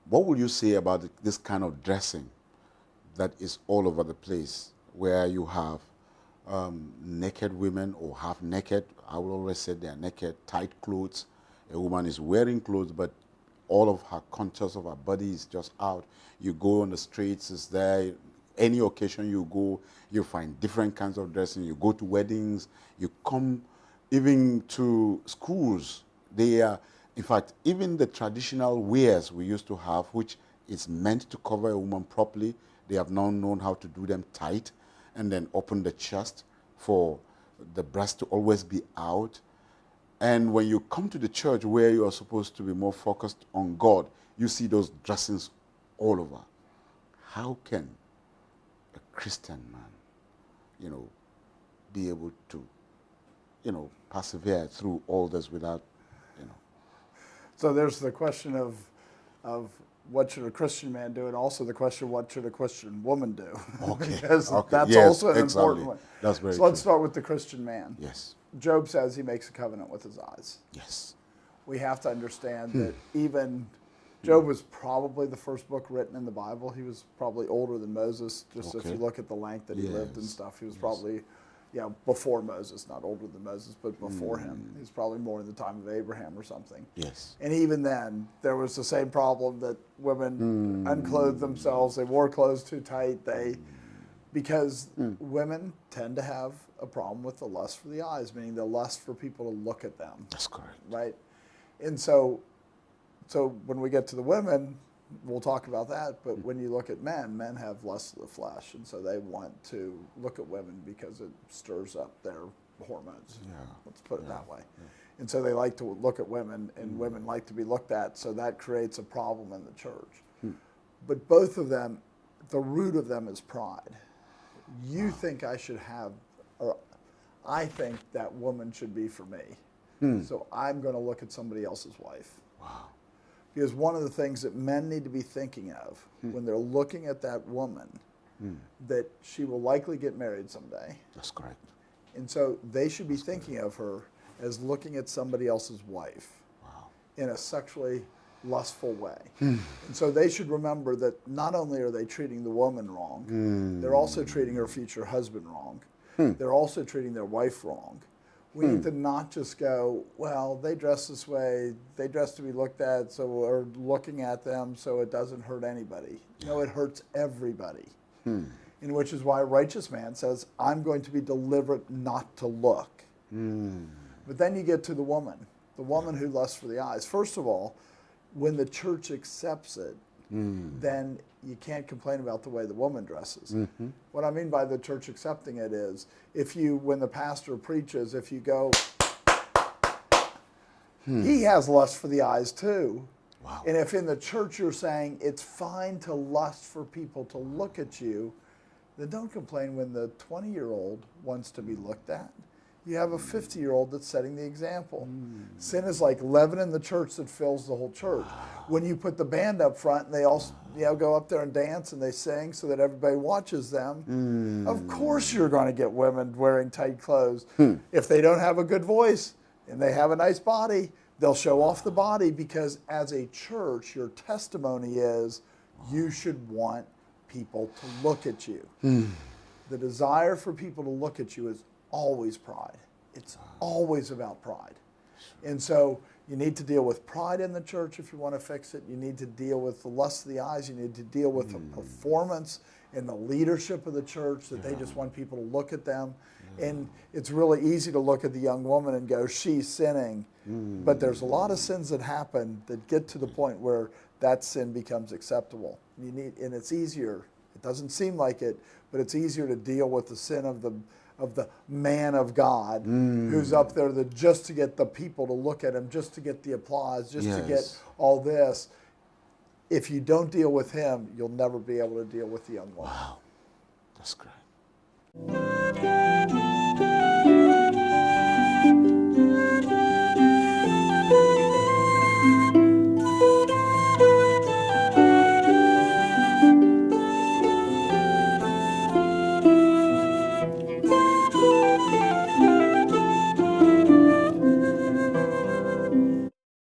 What will you say about this kind of dressing that is all over the place, where you have naked women or half naked? I will always say they're naked, tight clothes. A woman is wearing clothes, but all of her contours of her body is just out. You go on the streets, it's there. Any occasion you go, you find different kinds of dressing. You go to weddings, you come even to schools. They are, in fact, even the traditional wears we used to have, which is meant to cover a woman properly, they have now known how to do them tight and then open the chest for the breast to always be out. And when you come to the church where you are supposed to be more focused on God, you see those dressings all over. How can a Christian man, be able to, persevere through all this without, So there's the question of what should a Christian man do, and also the question, what should a Christian woman do? Okay. Because Okay. that's Yes, also an exactly. important one. That's very So let's true. start with the Christian man. Yes. Job says he makes a covenant with his eyes. Yes. We have to understand that even Job was probably the first book written in the Bible. He was probably older than Moses, just if Okay. you look at the length that he lived and Yes. stuff. He was probably, before Moses, not older than Moses, but before him. He was probably more in the time of Abraham or something. Yes. And even then, there was the same problem that women unclothed themselves. They wore clothes too tight. Because women tend to have a problem with the lust for the eyes, meaning the lust for people to look at them. That's correct. Right? And so when we get to the women, we'll talk about that. But when you look at men have lust of the flesh. And so they want to look at women because it stirs up their hormones. Yeah. Let's put it that way. Yeah. And so they like to look at women, and women like to be looked at. So that creates a problem in the church. But both of them, the root of them is pride. You think I should have, or I think that woman should be for me. So I'm going to look at somebody else's wife. Wow. Because one of the things that men need to be thinking of when they're looking at that woman, that she will likely get married someday. That's correct. And so they should be thinking of her as looking at somebody else's wife in a sexually lustful way. And so they should remember that not only are they treating the woman wrong, they're also treating her future husband wrong. They're also treating their wife wrong. We need to not just go, well, they dress this way, they dress to be looked at, so we're looking at them so it doesn't hurt anybody. No, it hurts everybody. In which is why a righteous man says, I'm going to be deliberate not to look. But then you get to the woman who lusts for the eyes. First of all, when the church accepts it, then you can't complain about the way the woman dresses. What I mean by the church accepting it is, when the pastor preaches, if you go, he has lust for the eyes too. Wow. And if in the church you're saying it's fine to lust for people to look at you, then don't complain when the 20-year-old wants to be looked at. You have a 50-year-old that's setting the example. Sin is like leaven in the church that fills the whole church. When you put the band up front and they all go up there and dance and they sing so that everybody watches them, of course you're going to get women wearing tight clothes. If they don't have a good voice and they have a nice body, they'll show off the body, because as a church, your testimony is you should want people to look at you. The desire for people to look at you is always pride. It's always about pride. And so you need to deal with pride in the church if you want to fix it. You need to deal with the lust of the eyes. You need to deal with the performance and the leadership of the church, that they just want people to look at them. And it's really easy to look at the young woman and go, she's sinning. But there's a lot of sins that happen that get to the point where that sin becomes acceptable. And it's easier. It doesn't seem like it, but it's easier to deal with the sin of the man of God who's up there just to get the people to look at him, just to get the applause, just to get all this. If you don't deal with him, you'll never be able to deal with the young woman. Wow. That's great.